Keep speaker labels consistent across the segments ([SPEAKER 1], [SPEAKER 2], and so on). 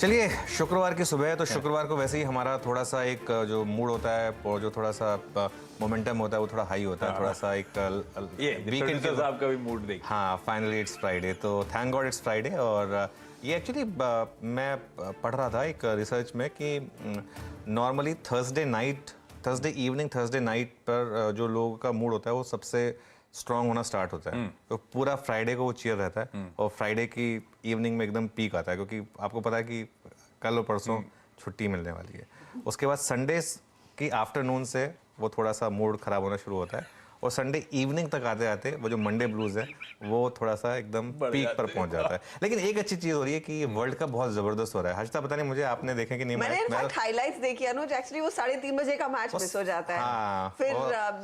[SPEAKER 1] चलिए, शुक्रवार की सुबह है तो शुक्रवार को वैसे ही हमारा थोड़ा सा एक जो मूड होता है और जो थोड़ा सा मोमेंटम होता है वो थोड़ा हाई होता है, थोड़ा सा एक
[SPEAKER 2] वीकेंड के साथ का भी मूड देख।
[SPEAKER 1] हाँ, फाइनली इट्स फ्राइडे, तो थैंक गॉड इट्स फ्राइडे। और ये एक्चुअली मैं पढ़ रहा था एक रिसर्च में कि normally Thursday evening Thursday night पर जो लोगों का मूड होता है वो सबसे स्ट्रांग होना स्टार्ट होता है। तो पूरा फ्राइडे को वो चीयर रहता है और फ्राइडे की इवनिंग में एकदम पीक आता है, क्योंकि आपको पता है कि कल और परसों छुट्टी मिलने वाली है। उसके बाद संडे की आफ्टरनून से वो थोड़ा सा मूड खराब होना शुरू होता है और संडे इवनिंग तक आते आते वो जो मंडे ब्लूज है वो थोड़ा सा एकदम पीक पर पहुंच जाता है। लेकिन एक अच्छी चीज हो रही है कि वर्ल्ड कप बहुत जबरदस्त हो रहा है। हर्षिता, पता नहीं मुझे आपने देखे कि नहीं?
[SPEAKER 3] मैंने इनफैक्ट हाइलाइट्स देखी अनुज, एक्चुअली वो 3:30 बजे का मैच मिस हो जाता है।
[SPEAKER 1] हाँ,
[SPEAKER 3] फिर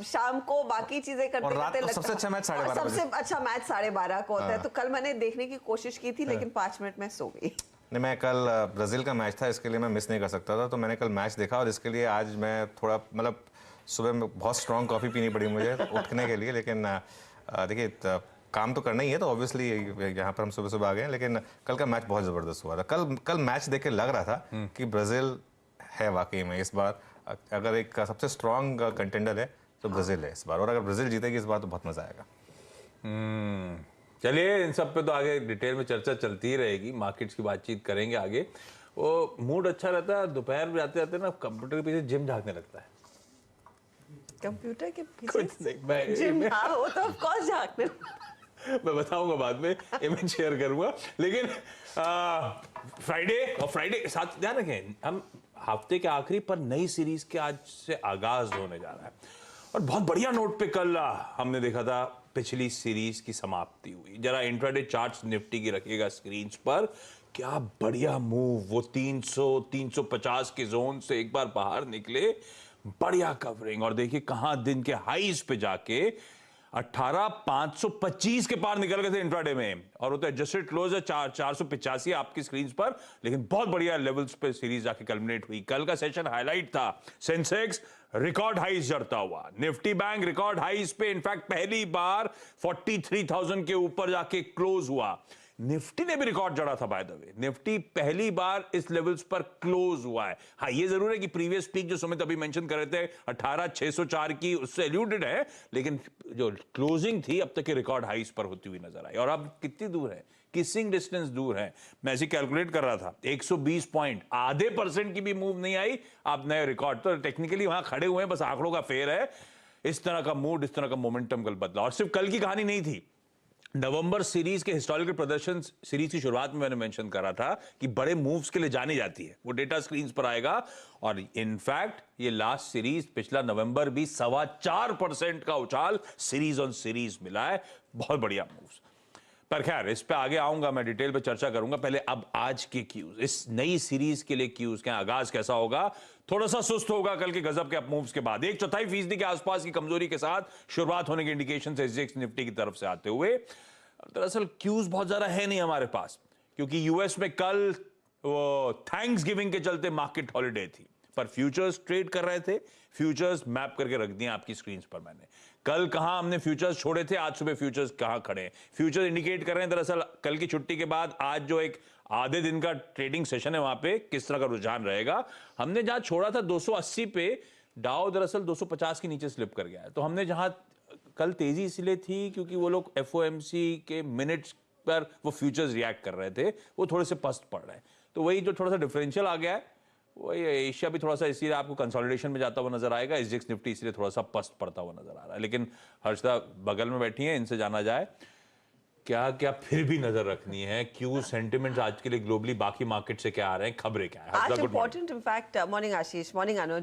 [SPEAKER 3] शाम को बाकी चीजें करते करते
[SPEAKER 1] सबसे अच्छा मैच 12:30 बजे।
[SPEAKER 3] सबसे अच्छा मैच 12:30 को होता है। तो कल मैंने देखने की कोशिश की थी लेकिन 5 मिनट में सो गई।
[SPEAKER 1] नहीं, मैं कल ब्राजील का मैच था, इसके लिए मैं मिस नहीं कर सकता था, तो मैंने कल मैच देखा और इसके लिए आज मैं थोड़ा मतलब सुबह में बहुत स्ट्रॉन्ग कॉफ़ी पीनी पड़ी मुझे उठने के लिए। लेकिन देखिए, काम तो करना ही है, तो ऑब्वियसली यहाँ पर हम सुबह सुबह आ गए हैं। लेकिन कल का मैच बहुत ज़बरदस्त हुआ था। कल मैच देख के लग रहा था कि ब्राज़ील है वाकई में इस बार, अगर एक सबसे स्ट्रॉन्ग कंटेंडर है तो ब्राज़ील है इस बार, और अगर ब्राज़ील जीतेगी इस बार तो बहुत मज़ा आएगा।
[SPEAKER 2] चलिए, इन सब पे तो आगे डिटेल में चर्चा चलती ही रहेगी, मार्केट्स की बातचीत करेंगे आगे। वो मूड अच्छा रहता है, दोपहर में जाते जाते ना कंप्यूटर के पीछे जिम झांकने लगता है।
[SPEAKER 3] कंप्यूटर के
[SPEAKER 2] कुछ
[SPEAKER 3] पीछे
[SPEAKER 2] नहीं, मैं
[SPEAKER 3] जिम वो तो ऑफ कोर्स झांकने।
[SPEAKER 2] मैं बताऊंगा बाद में, इमेज शेयर करूंगा। लेकिन फ्राइडे और फ्राइडे साथ ध्यान रखें, हम हफ्ते के आखिरी पर नई सीरीज के आज से आगाज होने जा रहा है। और बहुत बढ़िया नोट पे कल हमने देखा था पिछली सीरीज की समाप्ति हुई। जरा इंट्राडे चार्ट्स निफ्टी की रखिएगा स्क्रीन पर। क्या बढ़िया मूव, वो 300-350 के जोन से एक बार बाहर निकले, बढ़िया कवरिंग, और देखिए कहां दिन के हाईज पे जाके 18,525 के पार निकल गए थे इंट्राडे में। और वो तो एडजस्टेड क्लोज है 485 आपकी स्क्रीन पर, लेकिन बहुत बढ़िया लेवल्स पे सीरीज जाके कल्मिनेट हुई। कल का सेशन हाईलाइट था, सेंसेक्स रिकॉर्ड हाईज जड़ता हुआ, निफ्टी बैंक रिकॉर्ड हाईज पे इनफैक्ट पहली बार 43,000 के ऊपर जाके क्लोज हुआ। निफ्टी ने भी रिकॉर्ड जड़ा था, बाय द वे, निफ्टी पहली बार इस लेवल्स पर क्लोज हुआ है। हाँ, ये जरूर है कि प्रीवियस पीक जो सुमित अभी मेंशन कर रहे थे 18,604 की, उससे एल्यूडेड है, लेकिन जो क्लोजिंग थी अब तक के रिकॉर्ड हाईस पर होती हुई नजर आई। और अब कितनी दूर है, किसिंग डिस्टेंस दूर है। मैं ऐसे कैलकुलेट कर रहा था, 120 पॉइंट, आधे % की भी मूव नहीं आई, आप नए रिकॉर्ड। तो टेक्निकली वहां खड़े हुए हैं, बस आंकड़ों का फेर है। इस तरह का मूड, इस तरह का मोमेंटम कल बदला। और सिर्फ कल की कहानी नहीं थी, नवंबर सीरीज के हिस्टोरिकल प्रदर्शन सीरीज की शुरुआत में मैंने मेंशन करा था कि बड़े मूव्स के लिए जानी जाती है, वो डेटा स्क्रीन्स पर आएगा। और इनफैक्ट ये लास्ट सीरीज पिछला नवंबर भी 4.25% का उछाल सीरीज ऑन सीरीज मिला है, बहुत बढ़िया मूव्स। पर खैर, इस पे आगे आऊंगा, मैं डिटेल पे चर्चा करूंगा। पहले अब आज के क्यूज, इस नई सीरीज के लिए क्यूज क्या, आगाज कैसा होगा? थोड़ा सा सुस्त होगा कल के गजब के अप मूव्स के बाद। 1/4% के आसपास की कमजोरी के साथ शुरुआत होने के इंडिकेशन एसजीएक्स निफ्टी की तरफ से आते हुए। दरअसल क्यूज बहुत ज्यादा है नहीं हमारे पास, क्योंकि यूएस में कल वो थैंक्स गिविंग के चलते मार्केट हॉलिडे थी, पर फ्यूचर्स ट्रेड कर रहे थे। फ्यूचर्स मैप करके रख दिए आपकी स्क्रीन पर मैंने। कल कहां हमने फ्यूचर्स छोड़े थे, आज सुबह फ्यूचर्स कहां खड़े हैं। फ्यूचर्स इंडिकेट कर रहे हैं दरअसल कल की छुट्टी के बाद आज जो एक आधे दिन का ट्रेडिंग सेशन है, वहां पे किस तरह का रुझान रहेगा। हमने जहां छोड़ा था 280 पे, डाउ दरअसल 250 के नीचे स्लिप कर गया है। तो हमने जहां कल तेजी इसलिए थी क्योंकि वो लोग एफओएमसी के मिनट्स पर वो फ्यूचर्स रिएक्ट कर रहे थे, वो थोड़े से पस्त पड़ रहे हैं। तो वही जो थोड़ा सा डिफरेंशियल आ गया है, वही एशिया भी थोड़ा सा इसीलिए आपको कंसोलिडेशन में जाता हुआ नजर आएगा, एसजीएक्स निफ्टी इसलिए थोड़ा सा पस्त पड़ता हुआ नजर आ रहा है। लेकिन हर्षदा बगल में बैठी है, इनसे जाना जाए क्या क्या फिर भी नजर रखनी है, क्यों सेंटिमेंट्स आज के लिए ग्लोबली बाकी मार्केट से क्या आ रहे हैं, खबरें क्या है?
[SPEAKER 3] आज इंपॉर्टेंट, इनफैक्ट मॉर्निंग आशीष, मॉर्निंग अनुज।